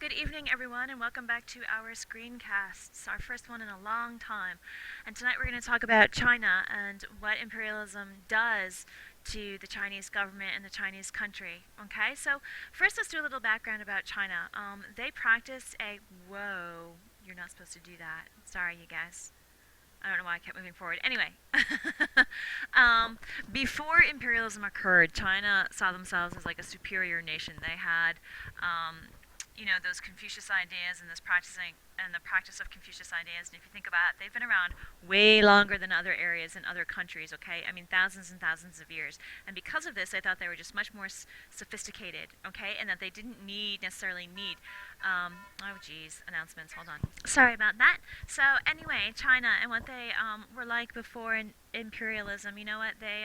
Good evening, everyone, and welcome back to our screencasts, our first one in a long time. And tonight we're going to talk about China and what imperialism does to the Chinese government and the Chinese country. Okay, so first let's do a little background about China. They practice a. Whoa, you're not supposed to do that. Sorry, you guys. I don't know why I kept moving forward. Anyway, um, before imperialism occurred, China saw themselves as like a superior nation. They had, those Confucius ideas and this practicing and the practice of Confucius ideas. And if you think about it, they've been around way longer than other areas in other countries. Okay, I mean thousands and thousands of years. And because of this, they thought they were just much more sophisticated. Okay, and that they didn't necessarily need. Oh, geez, announcements. Hold on. Sorry about that. So anyway, China and what they were like before imperialism. You know what they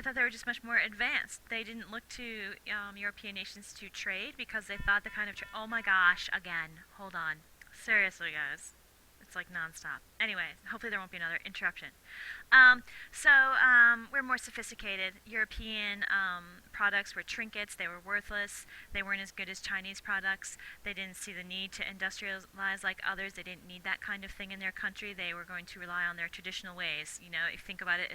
thought they were just much more advanced. They didn't look to European nations to trade because they thought the kind of oh my gosh, again, hold on, seriously guys, it's like nonstop. Anyway, hopefully there won't be another interruption. We're more sophisticated. European products were trinkets. They were worthless. They weren't as good as Chinese products. They didn't see the need to industrialize like others. They didn't need that kind of thing in their country. They were going to rely on their traditional ways. You know, if you think about it,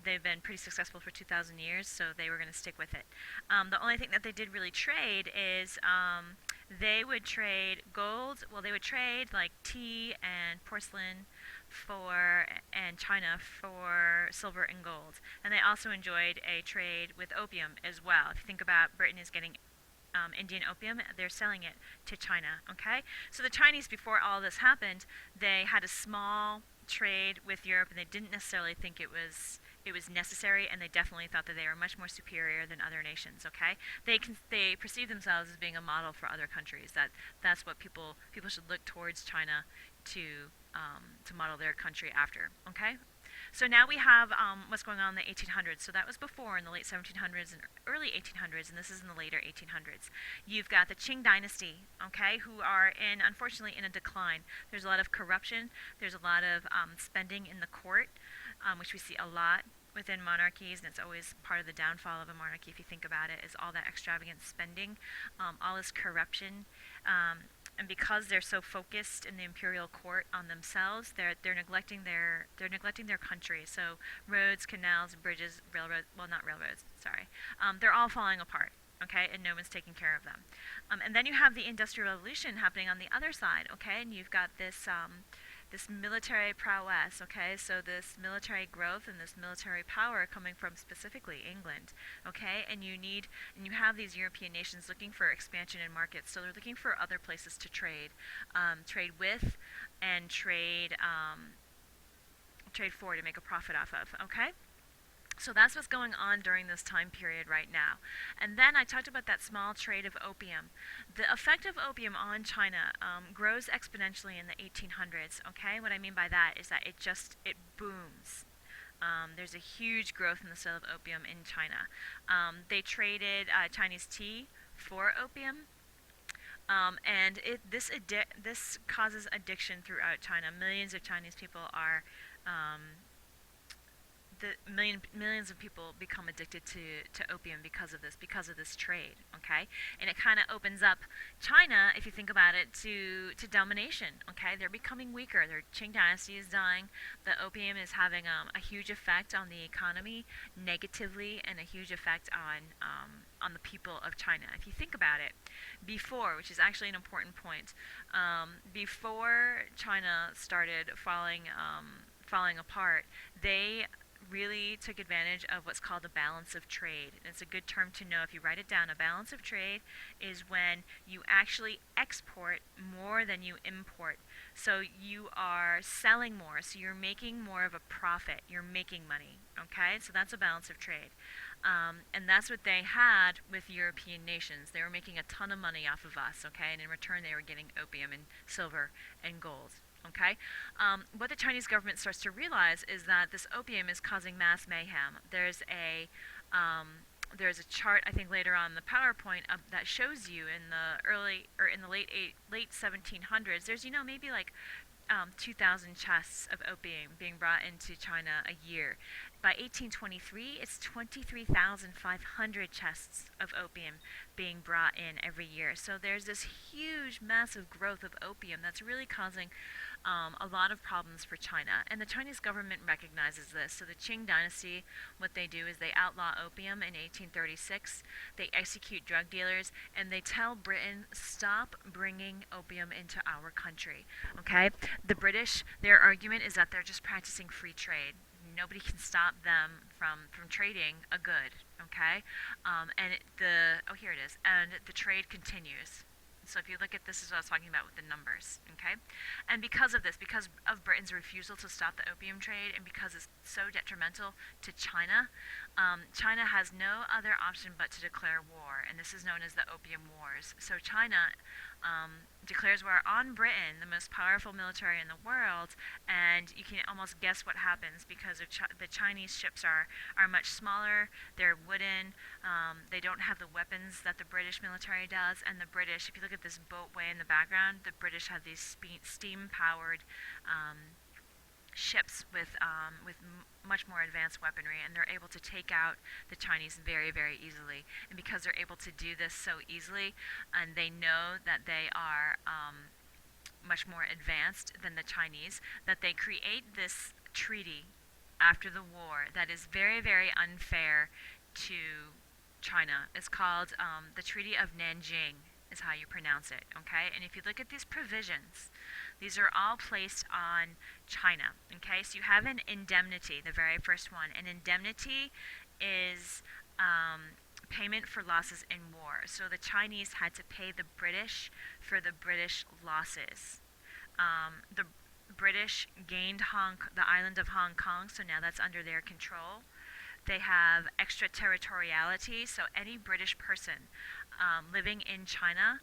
they've been pretty successful for 2,000 years, so they were going to stick with it. The only thing that they did really trade is they would trade gold. Well, they would trade like tea and porcelain and China for silver and gold. And they also enjoyed a trade with opium as well. If you think about Britain is getting Indian opium, they're selling it to China. Okay, so the Chinese, before all this happened, they had a small trade with Europe, and they didn't necessarily think it was necessary, and they definitely thought that they were much more superior than other nations. Okay, they perceive themselves as being a model for other countries. That's what people should look towards China to model their country after. Okay, so now we have what's going on in the 1800s. So that was before in the late 1700s and early 1800s, and this is in the later 1800s. You've got the Qing dynasty, okay, who are unfortunately in a decline. There's a lot of corruption. There's a lot of spending in the court, which we see a lot within monarchies, and it's always part of the downfall of a monarchy, if you think about it, is all that extravagant spending, all this corruption. And because they're so focused in the imperial court on themselves, they're neglecting their country. So roads, canals, bridges, railroads, well, not railroads, sorry, they're all falling apart. Okay, and no one's taking care of them. And then you have the Industrial Revolution happening on the other side. Okay, and you've got this military prowess, okay? So this military growth and this military power coming from specifically England, okay? And you have these European nations looking for expansion in markets, so they're looking for other places to trade with, and trade for to make a profit off of, okay? So that's what's going on during this time period right now. And then I talked about that small trade of opium. The effect of opium on China grows exponentially in the 1800s. Okay, what I mean by that is that it booms. There's a huge growth in the sale of opium in China. They traded Chinese tea for opium. This causes addiction throughout China. Millions of Chinese people are millions of people become addicted to opium because of this trade, okay? And it kind of opens up China, if you think about it, to domination, okay? They're becoming weaker. Their Qing dynasty is dying. The opium is having a huge effect on the economy negatively, and a huge effect on the people of China. If you think about it, which is actually an important point, before China started falling apart, they really took advantage of what's called a balance of trade. And it's a good term to know if you write it down. A balance of trade is when you actually export more than you import. So you are selling more, so you're making more of a profit. You're making money, okay? So that's a balance of trade. And that's what they had with European nations. They were making a ton of money off of us, okay? And in return, they were getting opium and silver and gold. Okay, what the Chinese government starts to realize is that this opium is causing mass mayhem. There's a chart, I think, later on in the PowerPoint that shows you in the late 1700s. There's maybe like 2,000 chests of opium being brought into China a year. by 1823, it's 23,500 chests of opium being brought in every year. So there's this huge, massive growth of opium that's really causing a lot of problems for China. And the Chinese government recognizes this. So the Qing dynasty, what they do is they outlaw opium in 1836. They execute drug dealers, and they tell Britain, stop bringing opium into our country. Okay? The British, their argument is that they're just practicing free trade. Nobody can stop them from trading a good. Okay? Here it is. And the trade continues. So if you look at this, is what I was talking about with the numbers, okay? And because of this, because of Britain's refusal to stop the opium trade, and because it's so detrimental to China, China has no other option but to declare war, and this is known as the Opium Wars. So China declares war on Britain, the most powerful military in the world, and you can almost guess what happens because of the Chinese ships are much smaller, they're wooden, they don't have the weapons that the British military does, and the British, if you look at this boatway in the background, the British have these steam-powered ships with much more advanced weaponry, and they're able to take out the Chinese very, very easily. And because they're able to do this so easily, and they know that they are much more advanced than the Chinese, that they create this treaty after the war that is very, very unfair to China. It's called the Treaty of Nanjing, is how you pronounce it, okay? And if you look at these provisions, these are all placed on China, okay? So you have an indemnity, the very first one. An indemnity is payment for losses in war. So the Chinese had to pay the British for the British losses. The British gained the island of Hong Kong, so now that's under their control. They have extraterritoriality, so any British person living in China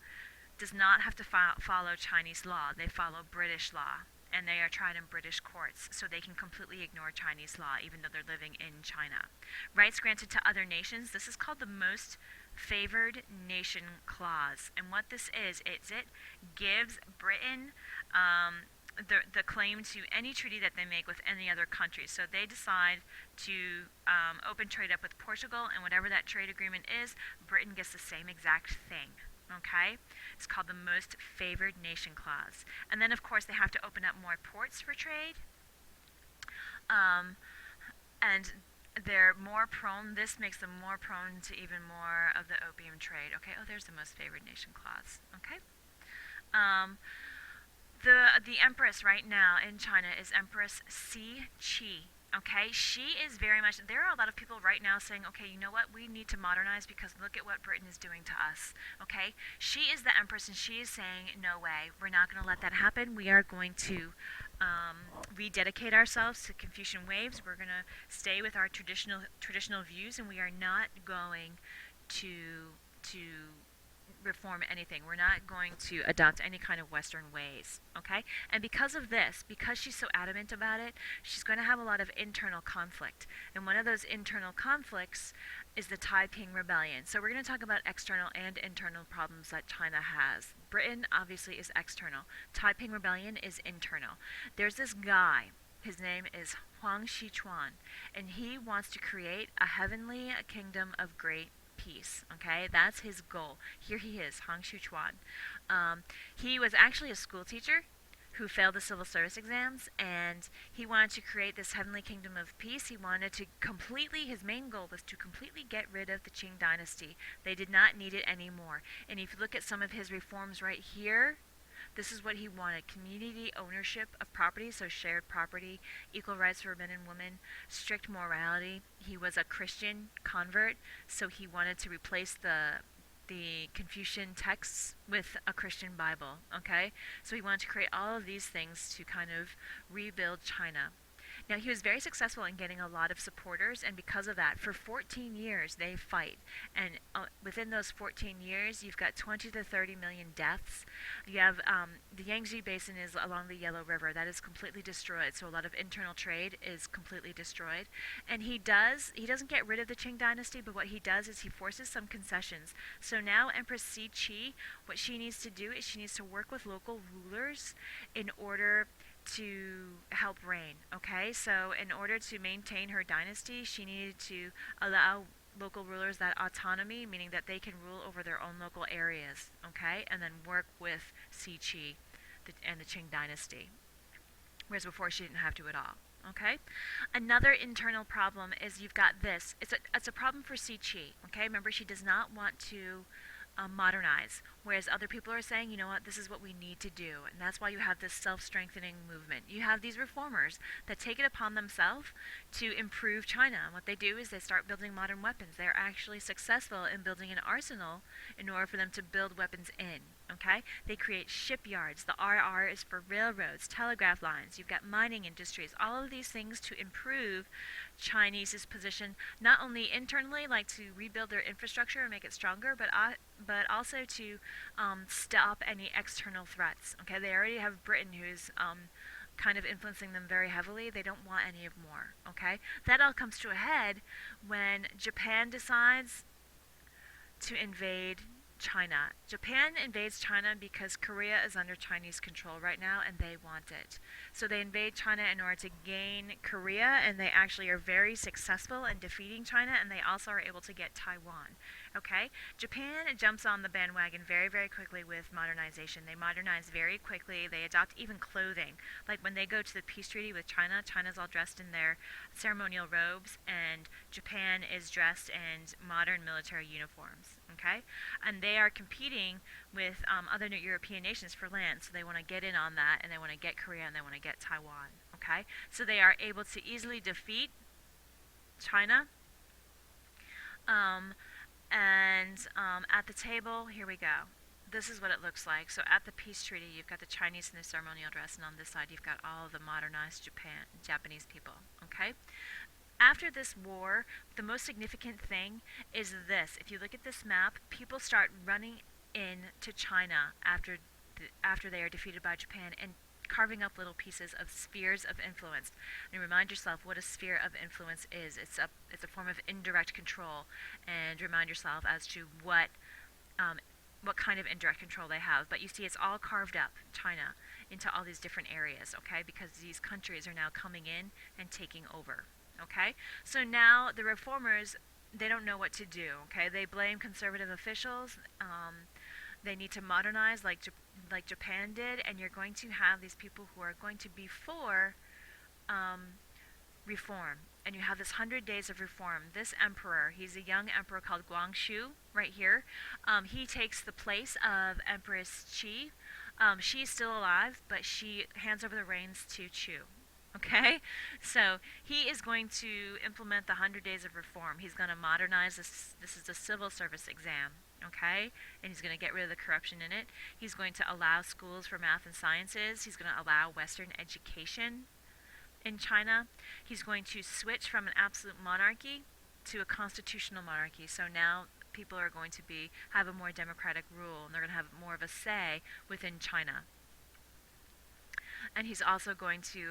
does not have to follow Chinese law. They follow British law, and they are tried in British courts, so they can completely ignore Chinese law, even though they're living in China. Rights granted to other nations. This is called the Most Favored Nation Clause, and what this is it gives Britain the claim to any treaty that they make with any other country. So they decide to open trade up with Portugal, and whatever that trade agreement is, Britain gets the same exact thing. Okay? It's called the Most Favored Nation Clause. And then, of course, they have to open up more ports for trade. And they're more prone, this makes them more prone to even more of the opium trade. Okay, there's the Most Favored Nation Clause. Okay? The empress right now in China is Empress Xi Qi. Okay, she is very much, there are a lot of people right now saying, okay, you know what, we need to modernize because look at what Britain is doing to us. Okay, she is the empress, and she is saying, no way, we're not going to let that happen. We are going to rededicate ourselves to Confucian waves. We're going to stay with our traditional views, and we are not going to reform anything. We're not going to adopt any kind of Western ways, okay? And because of this, because she's so adamant about it, she's going to have a lot of internal conflict. And one of those internal conflicts is the Taiping Rebellion. So we're going to talk about external and internal problems that China has. Britain obviously is external. Taiping Rebellion is internal. There's this guy. His name is Huang Shichuan, and he wants to create a heavenly kingdom of great peace. Okay, that's his goal. Here he is, Huang Shichuan. He was actually a school teacher who failed the civil service exams, and he wanted to create this heavenly kingdom of peace. He wanted to his main goal was to completely get rid of the Qing dynasty. They did not need it anymore. And if you look at some of his reforms right here, this is what he wanted: community ownership of property, so shared property, equal rights for men and women, strict morality. He was a Christian convert, so he wanted to replace the Confucian texts with a Christian Bible, okay? So he wanted to create all of these things to kind of rebuild China. Now, he was very successful in getting a lot of supporters, and because of that, for 14 years, they fight. And within those 14 years, you've got 20 to 30 million deaths. You have the Yangtze Basin is along the Yellow River. That is completely destroyed, so a lot of internal trade is completely destroyed. And he doesn't get rid of the Qing dynasty, but what he does is he forces some concessions. So now Empress Xi Qi, what she needs to do is she needs to work with local rulers in order to help reign. Okay, so in order to maintain her dynasty, she needed to allow local rulers that autonomy, meaning that they can rule over their own local areas. Okay, and then work with Si Qi and the Qing dynasty, whereas before she didn't have to at all. Okay, another internal problem is you've got this. It's a problem for Si Qi. Okay, remember she does not want to modernize. Whereas other people are saying, you know what, this is what we need to do. And that's why you have this self strengthening movement. You have these reformers that take it upon themselves to improve China. And what they do is they start building modern weapons. They're actually successful in building an arsenal in order for them to build weapons in. Okay? They create shipyards. The RR is for railroads, telegraph lines. You've got mining industries. All of these things to improve Chinese's position, not only internally, like to rebuild their infrastructure and make it stronger, but also to stop any external threats. Okay, they already have Britain, who's kind of influencing them very heavily. They don't want any of more. Okay, that all comes to a head when Japan decides to invade China. Japan invades China because Korea is under Chinese control right now and they want it. So they invade China in order to gain Korea, and they actually are very successful in defeating China, and they also are able to get Taiwan. Okay? Japan jumps on the bandwagon very, very quickly with modernization. They modernize very quickly. They adopt even clothing. Like when they go to the peace treaty with China, China's all dressed in their ceremonial robes, and Japan is dressed in modern military uniforms. Okay? And they are competing with other European nations for land, so they want to get in on that, and they want to get Korea, and they want to get Taiwan. Okay? So they are able to easily defeat China. At the table, here we go. This is what it looks like. So at the peace treaty, you've got the Chinese in the ceremonial dress, and on this side, you've got all of the modernized Japanese people. Okay? After this war, the most significant thing is this. If you look at this map, people start running in to China after they are defeated by Japan and carving up little pieces of spheres of influence. And remind yourself what a sphere of influence is. It's a form of indirect control, and remind yourself as to what kind of indirect control they have. But you see, it's all carved up, China, into all these different areas, okay? Because these countries are now coming in and taking over, okay? So now the reformers, they don't know what to do, okay? They blame conservative officials. They need to modernize like Japan did, and you're going to have these people who are going to be for reform. And you have this 100 days of reform. This emperor, he's a young emperor called Guangxu, right here. He takes the place of Empress Qi. She's still alive, but she hands over the reins to Chu. Okay? So he is going to implement the 100 days of reform. He's going to modernize this. This is a civil service exam. Okay? And he's going to get rid of the corruption in it. He's going to allow schools for math and sciences. He's going to allow Western education in China. He's going to switch from an absolute monarchy to a constitutional monarchy. So now people are going to have a more democratic rule, and they're going to have more of a say within China. And he's also going to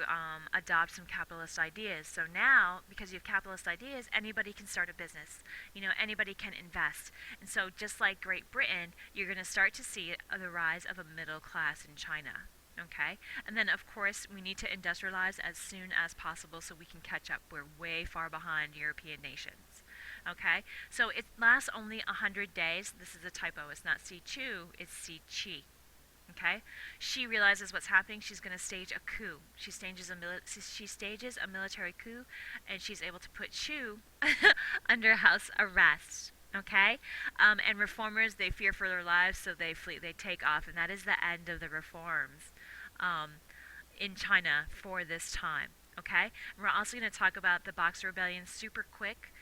adopt some capitalist ideas. So now, because you have capitalist ideas, anybody can start a business. You know, anybody can invest. And so just like Great Britain, you're going to start to see the rise of a middle class in China. Okay? And then, of course, we need to industrialize as soon as possible so we can catch up. We're way far behind European nations. Okay? So it lasts only 100 days. This is a typo. It's not Si Chu, it's Si Qi. Okay? She realizes what's happening. She's going to stage a coup. She stages a military coup, and she's able to put Chu under house arrest. Okay? And reformers, they fear for their lives, so they flee. They take off, and that is the end of the reforms in China for this time. Okay? And we're also going to talk about the Boxer Rebellion super quick.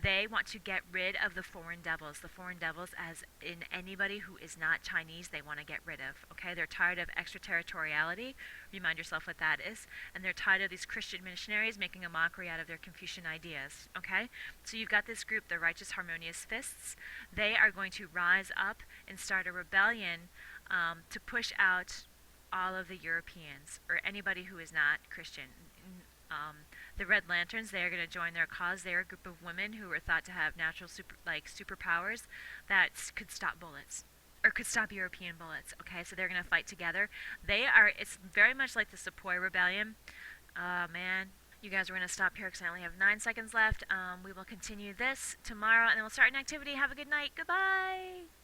They want to get rid of the foreign devils. The foreign devils, as in anybody who is not Chinese, they want to get rid of. Okay, they're tired of extraterritoriality. Remind yourself what that is. And they're tired of these Christian missionaries making a mockery out of their Confucian ideas. Okay, so you've got this group, the Righteous Harmonious Fists. They are going to rise up and start a rebellion to push out all of the Europeans or anybody who is not Christian. The Red Lanterns, they are going to join their cause. They are a group of women who were thought to have natural superpowers that could stop bullets. or could stop European bullets. Okay, so they're going to fight together. They are. It's very much like the Sepoy Rebellion. Man, you guys, we're going to stop here because I only have 9 seconds left. We will continue this tomorrow, and then we'll start an activity. Have a good night. Goodbye.